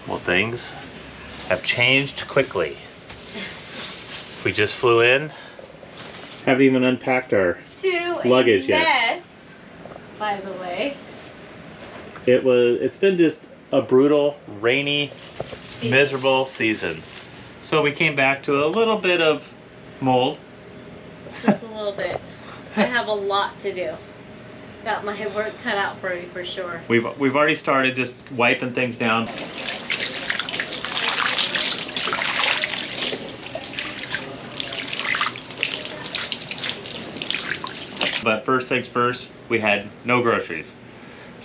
Well, things have changed quickly. We just flew in. Haven't even unpacked our luggage yet. Mess, by the way. It's been just a brutal, rainy, miserable season. So we came back to a little bit of mold. Just a little bit. I have a lot to do. Got my work cut out for me for sure. We've already started just wiping things down. But first things first, we had no groceries.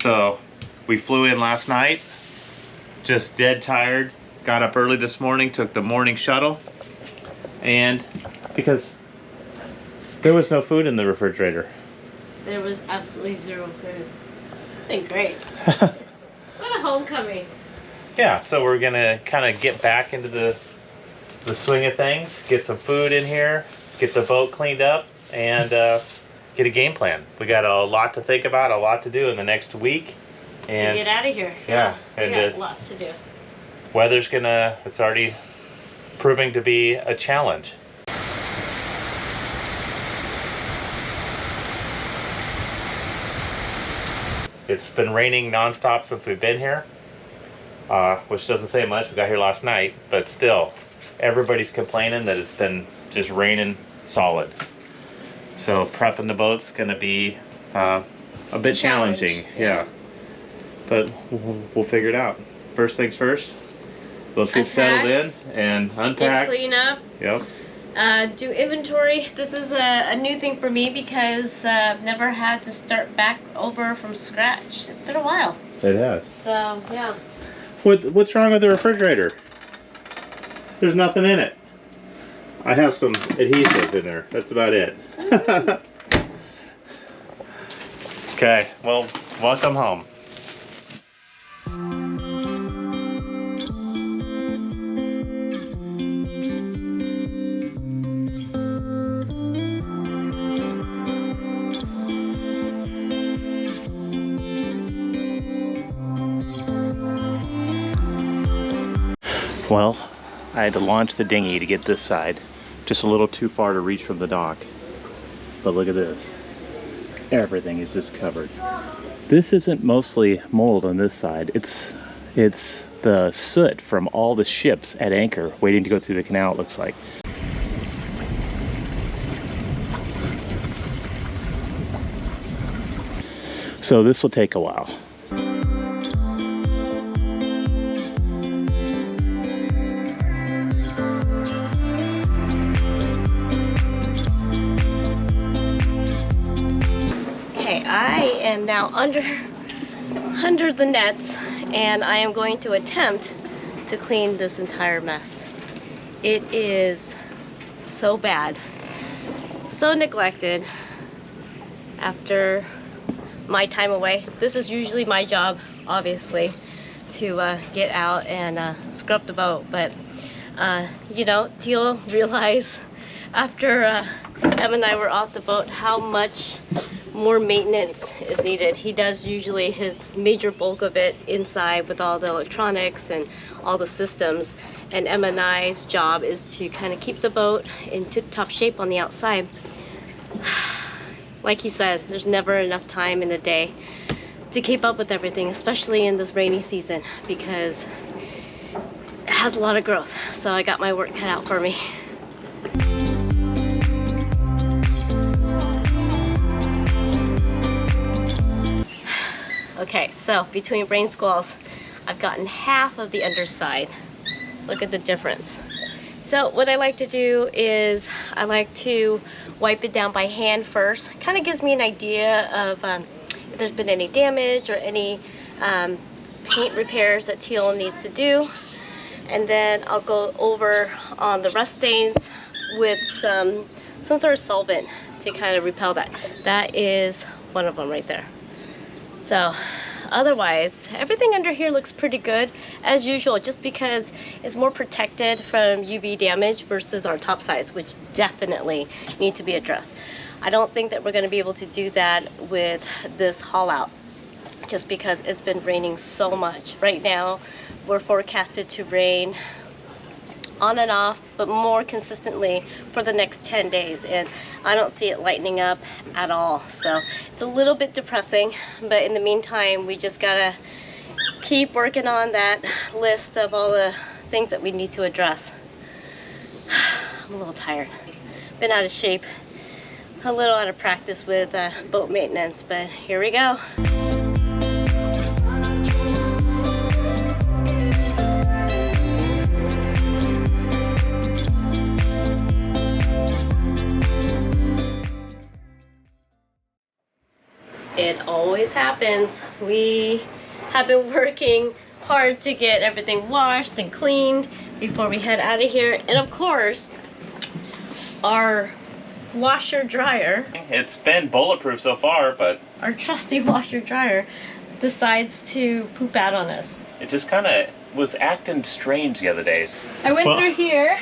So we flew in last night, just dead tired. Got up early this morning, took the morning shuttle. And because there was no food in the refrigerator. There was absolutely zero food. It's been great. What a homecoming. Yeah, so we're gonna kind of get back into the swing of things, get some food in here, get the boat cleaned up, and get a game plan. We got a lot to think about, a lot to do in the next week. And to get out of here. Yeah. We got lots to do. Weather's it's already proving to be a challenge. It's been raining nonstop since we've been here, which doesn't say much. We got here last night, but still, everybody's complaining that it's been just raining solid. So prepping the boat's gonna be a bit challenging. Yeah. But we'll figure it out. First things first, let's get settled in and unpack. Clean up. Yep. Do inventory. This is a new thing for me because I've never had to start back over from scratch. It's been a while. It has. So, yeah. What's wrong with the refrigerator? There's nothing in it. I have some adhesive in there. That's about it. Okay, well, welcome home. Well, I had to launch the dinghy to get this side. Just a little too far to reach from the dock. But look at this. Everything is just covered. This isn't mostly mold on this side. It's the soot from all the ships at anchor waiting to go through the canal, it looks like. So this will take a while. I am now under the nets, and I am going to attempt to clean this entire mess. It is so bad, so neglected after my time away. This is usually my job, obviously, to get out and scrub the boat, but you know, Teal realized after Em and I were off the boat how much more maintenance is needed. He does usually his major bulk of it inside with all the electronics and all the systems, and Em and I's job is to kind of keep the boat in tip-top shape on the outside. Like he said, there's never enough time in the day to keep up with everything, especially in this rainy season, because it has a lot of growth. So I got my work cut out for me. Okay, so between rain squalls, I've gotten half of the underside. Look at the difference. So what I like to do is I like to wipe it down by hand first. Kind of gives me an idea of if there's been any damage or any paint repairs that Teal needs to do. And then I'll go over on the rust stains with some sort of solvent to kind of repel that. That is one of them right there. So otherwise, everything under here looks pretty good as usual, just because it's more protected from UV damage versus our top sides, which definitely need to be addressed. I don't think that we're going to be able to do that with this haul out, just because it's been raining so much. Right now, we're forecasted to rain on and off, but more consistently for the next 10 days, and I don't see it lightening up at all. So it's a little bit depressing, but in the meantime, we just gotta keep working on that list of all the things that we need to address. I'm a little tired, been out of shape, a little out of practice with boat maintenance, but here we go. It always happens. We have been working hard to get everything washed and cleaned before we head out of here. And of course, our washer dryer, It's been bulletproof so far, but our trusty washer dryer, decides to poop out on us. it just kind of was acting strange the other days. I went through here.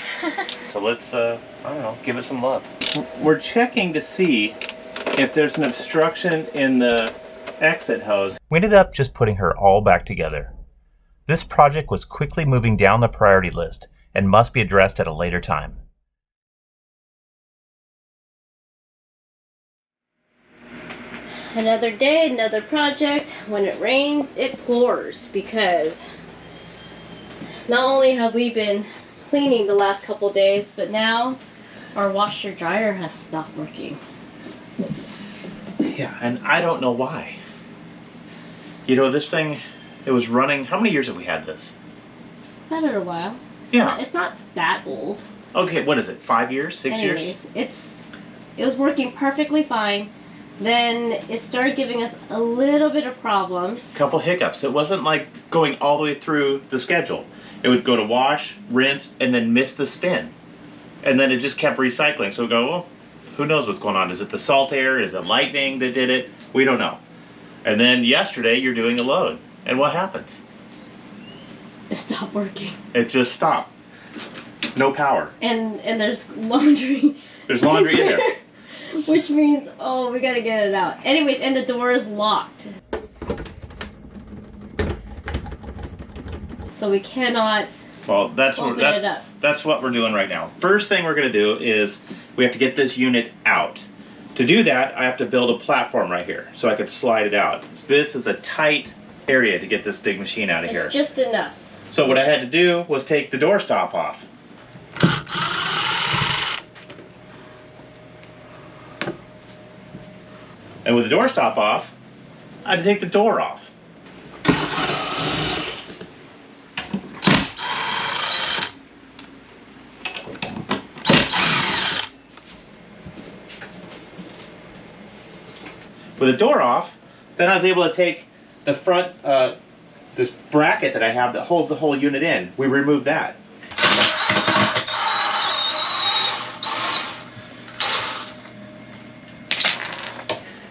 So let's, I don't know, give it some love. We're checking to see if there's an obstruction in the exit hose. We ended up just putting her all back together. This project was quickly moving down the priority list and must be addressed at a later time. Another day, another project. When it rains, it pours, because not only have we been cleaning the last couple days, but now our washer dryer has stopped working. Yeah, and I don't know why. You know, this thing, it was running, how many years have we had this? Had it a while. Yeah. It's not that old. Okay, what is it, 5 years, 6 years? Anyways, it was working perfectly fine. Then it started giving us a little bit of problems. Couple hiccups. It wasn't like going all the way through the schedule. It would go to wash, rinse, and then miss the spin. And then it just kept recycling. So we go, well, who knows what's going on? Is it the salt air? Is it lightning that did it? We don't know. And then yesterday you're doing a load. And what happens? It stopped working. It just stopped. No power. And there's laundry. There's laundry in there. Which means, oh, we gotta get it out. Anyways, and the door is locked. So we cannot Well, that's open it up. that's what we're doing right now. First thing we're going to do is we have to get this unit out. To do that, I have to build a platform right here so I could slide it out. This is a tight area to get this big machine out of here. It's just enough. So what I had to do was take the door stop off. And with the door stop off, I had to take the door off. With the door off, then I was able to take the front, this bracket that I have that holds the whole unit in. We removed that.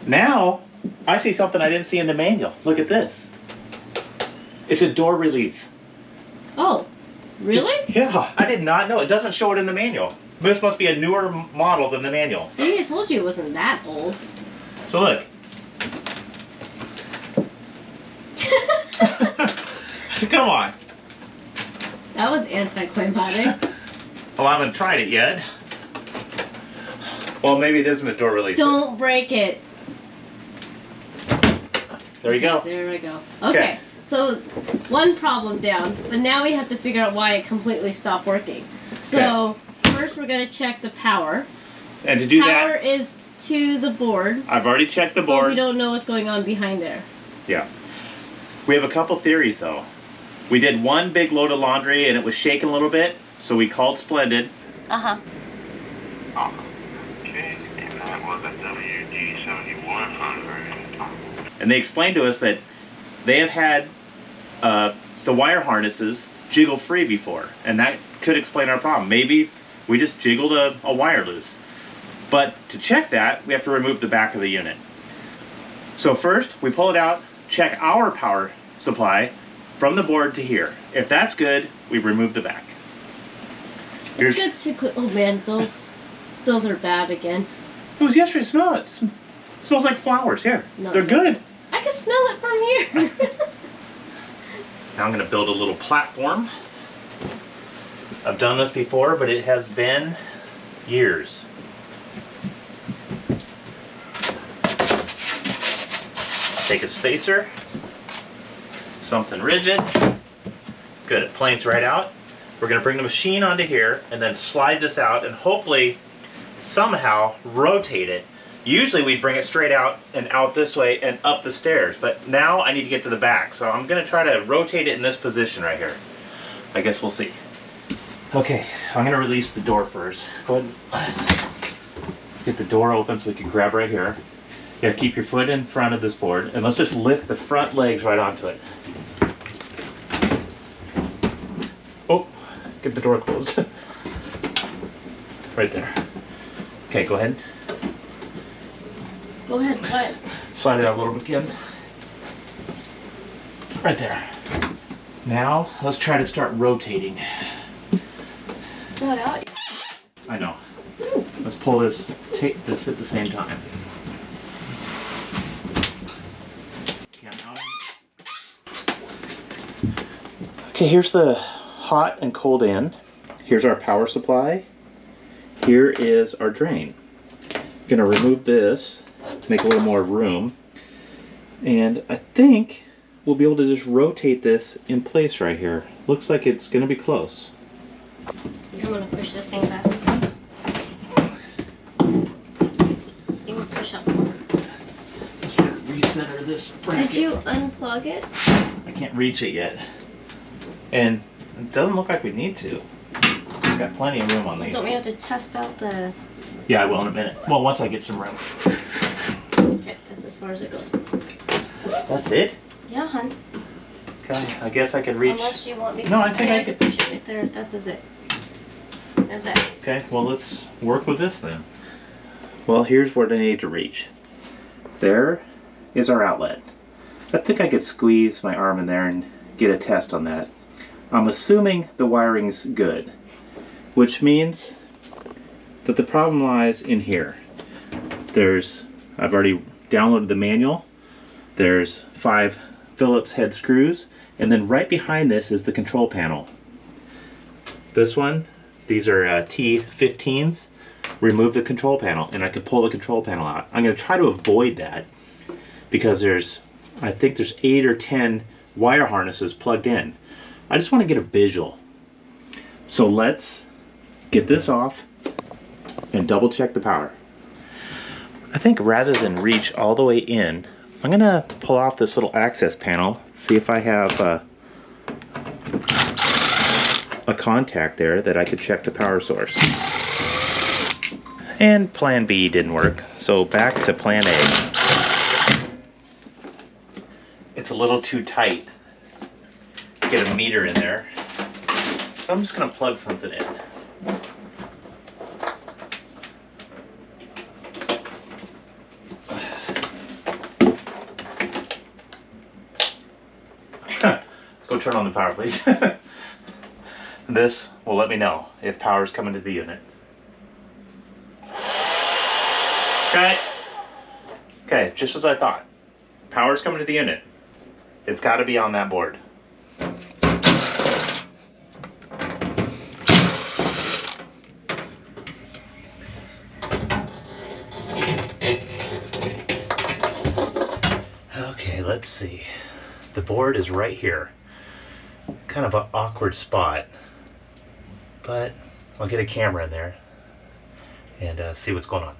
Now, I see something I didn't see in the manual. Look at this. It's a door release. Oh, really? Yeah, I did not know. It doesn't show it in the manual. This must be a newer model than the manual. See, I told you it wasn't that old. So look. Come on. That was anticlimactic. Well, I haven't tried it yet. Well, maybe it isn't a door release. Don't break it. There you go. There we go. Okay, so one problem down, but now we have to figure out why it completely stopped working. So first we're going to check the power. And to do Power that, is to the board. I've already checked the But board. we don't know what's going on behind there. Yeah. We have a couple theories though. We did one big load of laundry and it was shaking a little bit, so we called Splendid. Uh-huh. Okay, and that was a WD-7100. And they explained to us that they have had the wire harnesses jiggle free before, and that could explain our problem. Maybe we just jiggled a wire loose. But to check that, we have to remove the back of the unit. So first, we pull it out, check our power supply from the board to here. If that's good, we remove the back. It's good to clean. Oh man, those are bad again. It was yesterday. Smell it. Smells like flowers. Here, No, they're it good. I can smell it from here. Now I'm going to build a little platform. I've done this before, but it has been years. Take a spacer, something rigid. Good, it planes right out. We're going to bring the machine onto here and then slide this out and hopefully somehow rotate it. Usually we'd bring it straight out and out this way and up the stairs, but now I need to get to the back. So I'm going to try to rotate it in this position right here. I guess we'll see. Okay, I'm going to release the door first. Go ahead. Let's get the door open so we can grab right here. You gotta keep your foot in front of this board, and let's just lift the front legs right onto it. Oh, get the door closed. Right there. Okay, go ahead. Go ahead, what? Slide it out a little bit again. Right there. Now, let's try to start rotating. It's not out yet. I know. Let's pull this, take this at the same time. Okay, here's the hot and cold end. Here's our power supply. Here is our drain. I'm gonna remove this to make a little more room. And I think we'll be able to just rotate this in place right here. Looks like it's gonna be close. I'm gonna push this thing back. You can push up more. Let's try to recenter this bracket. Did you unplug it? I can't reach it yet. And it doesn't look like we need to. We've got plenty of room on these. Don't we have to test out the... Yeah, I will in a minute. Well, once I get some room. Okay, that's as far as it goes. That's it? Yeah, hun. Okay, I guess I can reach. Unless you want me to... No, I think I could push it right there. That's it. That's it. Okay, well, let's work with this then. Well, here's what I need to reach. There is our outlet. I think I could squeeze my arm in there and get a test on that. I'm assuming the wiring's good, which means that the problem lies in here. I've already downloaded the manual. There's 5 Phillips head screws, and then right behind this is the control panel. This one, these are T15s. Remove the control panel, and I can pull the control panel out. I'm going to try to avoid that because I think there's 8 or 10 wire harnesses plugged in. I just want to get a visual. So let's get this off and double check the power. I think rather than reach all the way in, I'm gonna pull off this little access panel, see if I have a contact there that I could check the power source. And plan B didn't work, so back to plan A. It's a little too tight. Get a meter in there. So I'm just going to plug something in. Go turn on the power, please. This will let me know if power's coming to the unit. Okay. Okay, just as I thought. Power's coming to the unit. It's got to be on that board. Okay, let's see. The board is right here. Kind of an awkward spot, but I'll get a camera in there and see what's going on.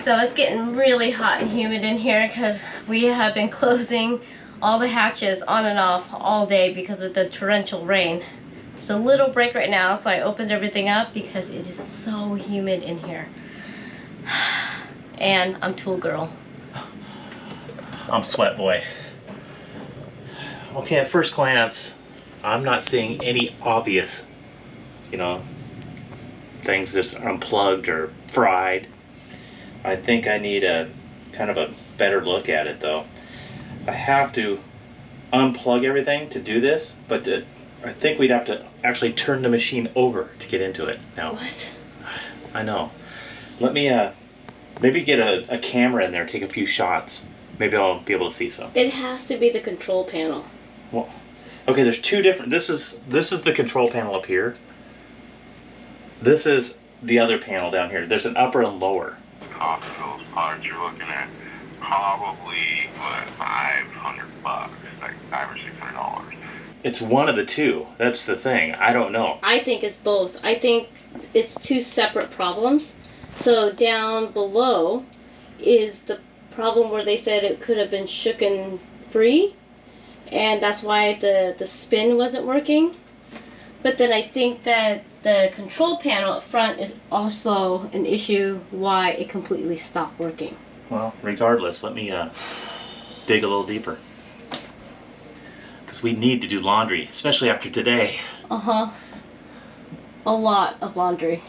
So it's getting really hot and humid in here because we have been closing all the hatches on and off all day because of the torrential rain. There's a little break right now, so I opened everything up because it is so humid in here. And I'm tool girl. I'm sweat boy. Okay, at first glance, I'm not seeing any obvious, things just unplugged or fried. I think I need a kind of a better look at it though. I have to unplug everything to do this, but I think we'd have to actually turn the machine over to get into it now. What? I know. Let me maybe get a camera in there, take a few shots Maybe I'll be able to see some. It has to be the control panel. Well, okay, there's two different, this is the control panel up here. This is the other panel down here. There's an upper and lower. Cost of those parts you're looking at probably what, $500, like $500 or $600. It's one of the two. That's the thing. I don't know. I think it's both. I think it's two separate problems. So down below is the problem where they said it could have been shooken free, and that's why the spin wasn't working. But then I think that the control panel up front is also an issue why it completely stopped working. Well, regardless, let me dig a little deeper. Because we need to do laundry, especially after today. Uh-huh. A lot of laundry.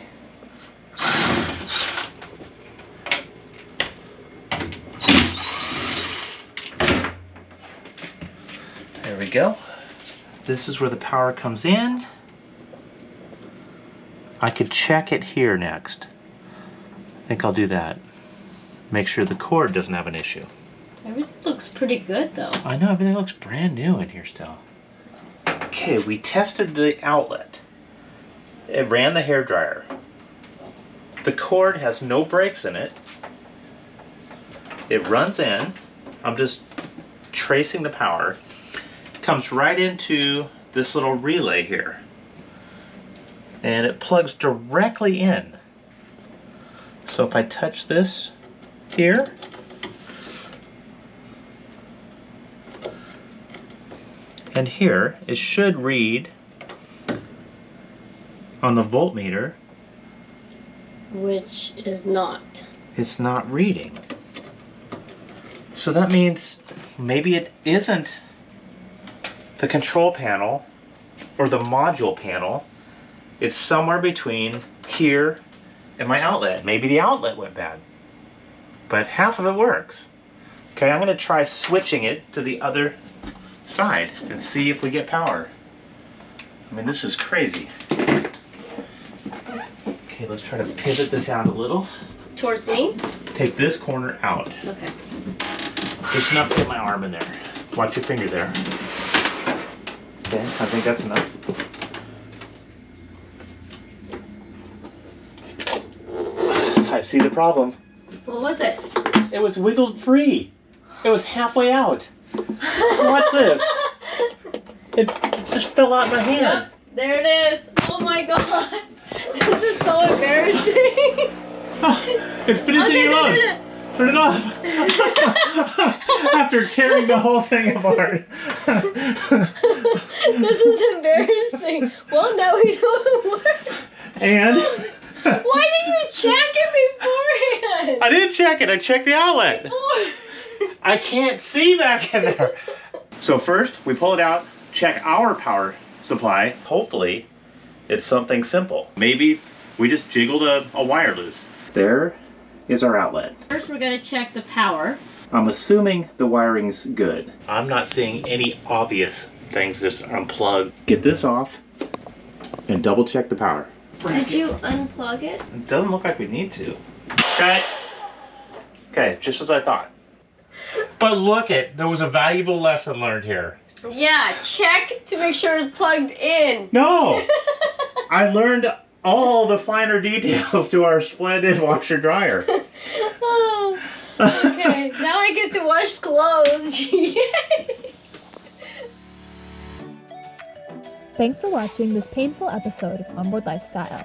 There we go. This is where the power comes in. I could check it here next. I think I'll do that. Make sure the cord doesn't have an issue. Everything looks pretty good though. I know, everything looks brand new in here still. Okay, we tested the outlet. It ran the hairdryer. The cord has no breaks in it. It runs in. I'm just tracing the power. Comes right into this little relay here. And it plugs directly in. So if I touch this here, and here, it should read on the voltmeter. Which is not. It's not reading. So that means maybe it isn't the control panel or the module panel. It's somewhere between here and my outlet. Maybe the outlet went bad. But half of it works. Okay, I'm gonna try switching it to the other side and see if we get power. I mean, this is crazy. Okay, let's try to pivot this out a little. Towards me? Take this corner out. Okay. Just enough to get my arm in there. Watch your finger there. Okay, I think that's enough. I see the problem. What was it? It was wiggled free. It was halfway out. Watch this. It just fell out of my hand. Yep, there it is. Oh my god. This is so embarrassing. It's finishing it off. Turn it off. After tearing the whole thing apart. This is embarrassing. Well, now we know it works. And? Why didn't you check it beforehand? I didn't check it. I checked the outlet. Before. I can't see back in there. So first, we pull it out, check our power supply. Hopefully, it's something simple. Maybe we just jiggled a wire loose. There is our outlet. First, we're going to check the power. I'm assuming the wiring's good. I'm not seeing any obvious things just unplug. Get this off and double check the power. Did you unplug it? It doesn't look like we need to. Okay. Okay, just as I thought. But look there was a valuable lesson learned here. Yeah, check to make sure it's plugged in. No! I learned all the finer details to our splendid washer dryer. Oh, okay, now I get to wash clothes. Yay! Thanks for watching this painful episode of Onboard Lifestyle.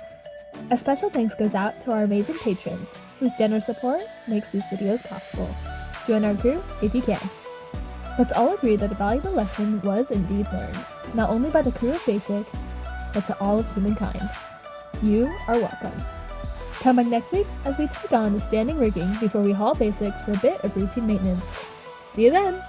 A special thanks goes out to our amazing patrons, whose generous support makes these videos possible. Join our crew if you can. Let's all agree that a valuable lesson was indeed learned, not only by the crew of Basic, but to all of humankind. You are welcome. Come back next week as we take on the standing rigging before we haul Basic for a bit of routine maintenance. See you then!